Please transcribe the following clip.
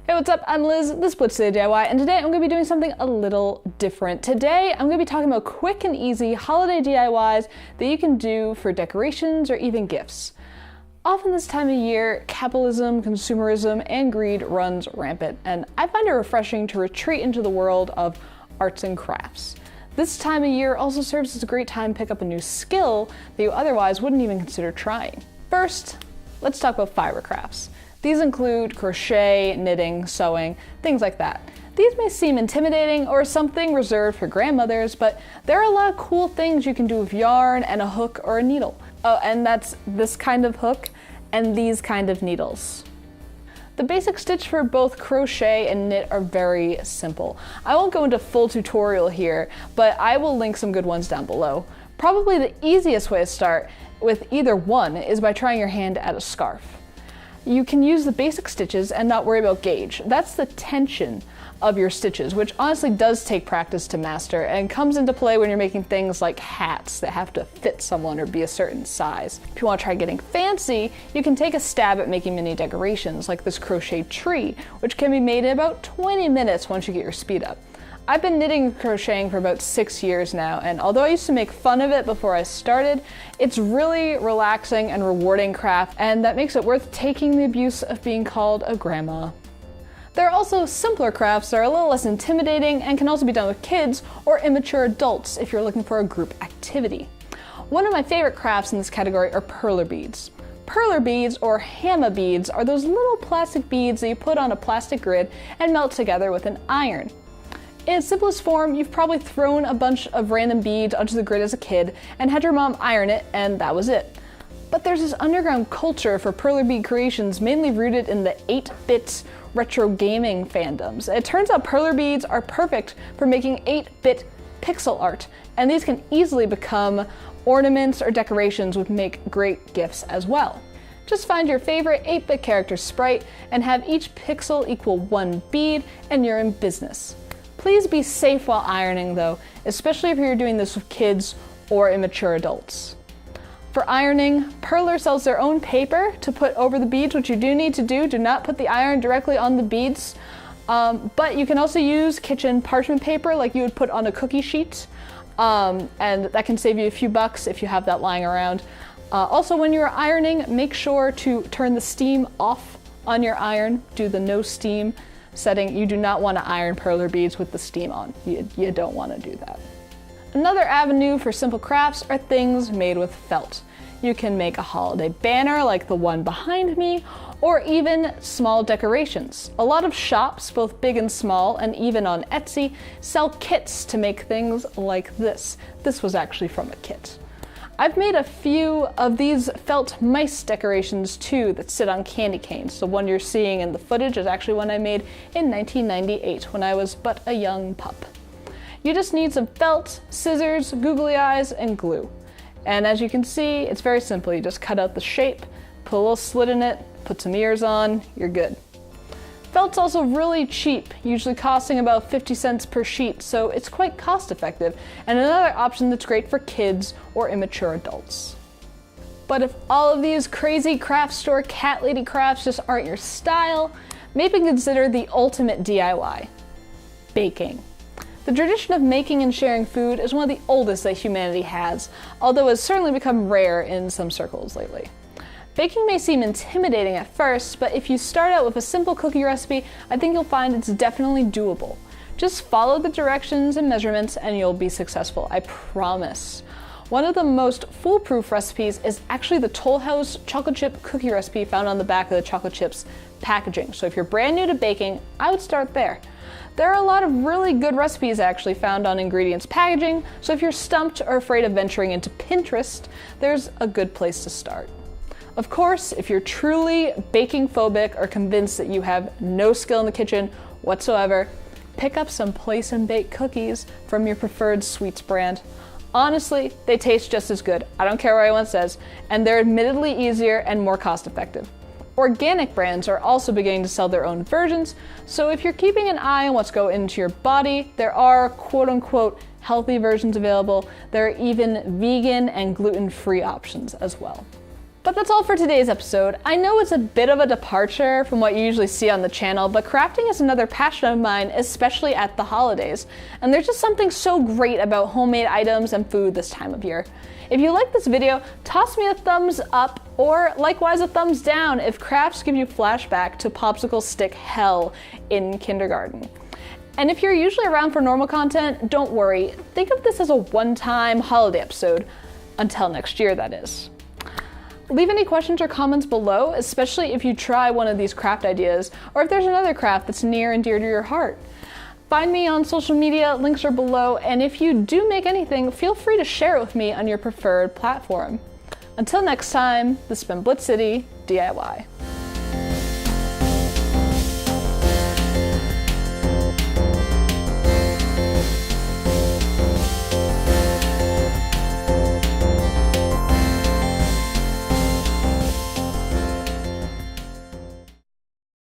Hey, what's up? I'm Liz, this is Blitz Today DIY, and today I'm going to be doing something a little different. Today I'm going to be talking about quick and easy holiday DIYs that you can do for decorations or even gifts. Often this time of year, capitalism, consumerism, and greed runs rampant, and I find it refreshing to retreat into the world of arts and crafts. This time of year also serves as a great time to pick up a new skill that you otherwise wouldn't even consider trying. First, let's talk about fiber crafts. These include crochet, knitting, sewing, things like that. These may seem intimidating or something reserved for grandmothers, but there are a lot of cool things you can do with yarn and a hook or a needle. Oh, and that's this kind of hook and these kind of needles. The basic stitch for both crochet and knit are very simple. I won't go into full tutorial here, but I will link some good ones down below. Probably the easiest way to start with either one is by trying your hand at a scarf. You can use the basic stitches and not worry about gauge. That's the tension of your stitches, which honestly does take practice to master and comes into play when you're making things like hats that have to fit someone or be a certain size. If you want to try getting fancy, you can take a stab at making mini decorations like this crochet tree, which can be made in about 20 minutes once you get your speed up. I've been knitting and crocheting for about 6 years now, and although I used to make fun of it before I started, it's really relaxing and rewarding craft, and that makes it worth taking the abuse of being called a grandma. There are also simpler crafts that are a little less intimidating and can also be done with kids or immature adults if you're looking for a group activity. One of my favorite crafts in this category are perler beads. Perler beads, or hammer beads, are those little plastic beads that you put on a plastic grid and melt together with an iron. In its simplest form, you've probably thrown a bunch of random beads onto the grid as a kid and had your mom iron it, and that was it. But there's this underground culture for perler bead creations mainly rooted in the 8-bit retro gaming fandoms. It turns out perler beads are perfect for making 8-bit pixel art, and these can easily become ornaments or decorations which make great gifts as well. Just find your favorite 8-bit character sprite and have each pixel equal 1 bead, and you're in business. Please be safe while ironing though, especially if you're doing this with kids or immature adults. For ironing, Perler sells their own paper to put over the beads, which you do need to do. Do not put the iron directly on the beads. But you can also use kitchen parchment paper like you would put on a cookie sheet. And that can save you a few bucks if you have that lying around. Also, when you're ironing, make sure to turn the steam off on your iron. Do the no steam setting. You do not want to iron perler beads with the steam on. You don't want to do that. Another avenue for simple crafts are things made with felt. You can make a holiday banner like the one behind me, or even small decorations. A lot of shops, both big and small, and even on Etsy, sell kits to make things like this. This was actually from a kit. I've made a few of these felt mice decorations too that sit on candy canes. The one you're seeing in the footage is actually one I made in 1998 when I was but a young pup. You just need some felt, scissors, googly eyes, and glue. And as you can see, it's very simple. You just cut out the shape, put a little slit in it, put some ears on, you're good. Felt's also really cheap, usually costing about 50 cents per sheet, so it's quite cost effective, and another option that's great for kids or immature adults. But if all of these crazy craft store cat lady crafts just aren't your style, maybe consider the ultimate DIY: baking. The tradition of making and sharing food is one of the oldest that humanity has, although it's certainly become rare in some circles lately. Baking may seem intimidating at first, but if you start out with a simple cookie recipe, I think you'll find it's definitely doable. Just follow the directions and measurements and you'll be successful, I promise. One of the most foolproof recipes is actually the Toll House chocolate chip cookie recipe found on the back of the chocolate chips packaging. So if you're brand new to baking, I would start there. There are a lot of really good recipes actually found on ingredients packaging, so if you're stumped or afraid of venturing into Pinterest, there's a good place to start. Of course, if you're truly baking phobic or convinced that you have no skill in the kitchen whatsoever, pick up some Place and Bake cookies from your preferred sweets brand. Honestly, they taste just as good, I don't care what anyone says, and they're admittedly easier and more cost effective. Organic brands are also beginning to sell their own versions, so if you're keeping an eye on what's going into your body, there are quote-unquote healthy versions available. There are even vegan and gluten-free options as well. But that's all for today's episode. I know it's a bit of a departure from what you usually see on the channel, but crafting is another passion of mine, especially at the holidays. And there's just something so great about homemade items and food this time of year. If you like this video, toss me a thumbs up or likewise a thumbs down if crafts give you flashback to popsicle stick hell in kindergarten. And if you're usually around for normal content, don't worry. Think of this as a one-time holiday episode. Until next year, that is. Leave any questions or comments below, especially if you try one of these craft ideas, or if there's another craft that's near and dear to your heart. Find me on social media, links are below, and if you do make anything, feel free to share it with me on your preferred platform. Until next time, this has been Blitz City DIY.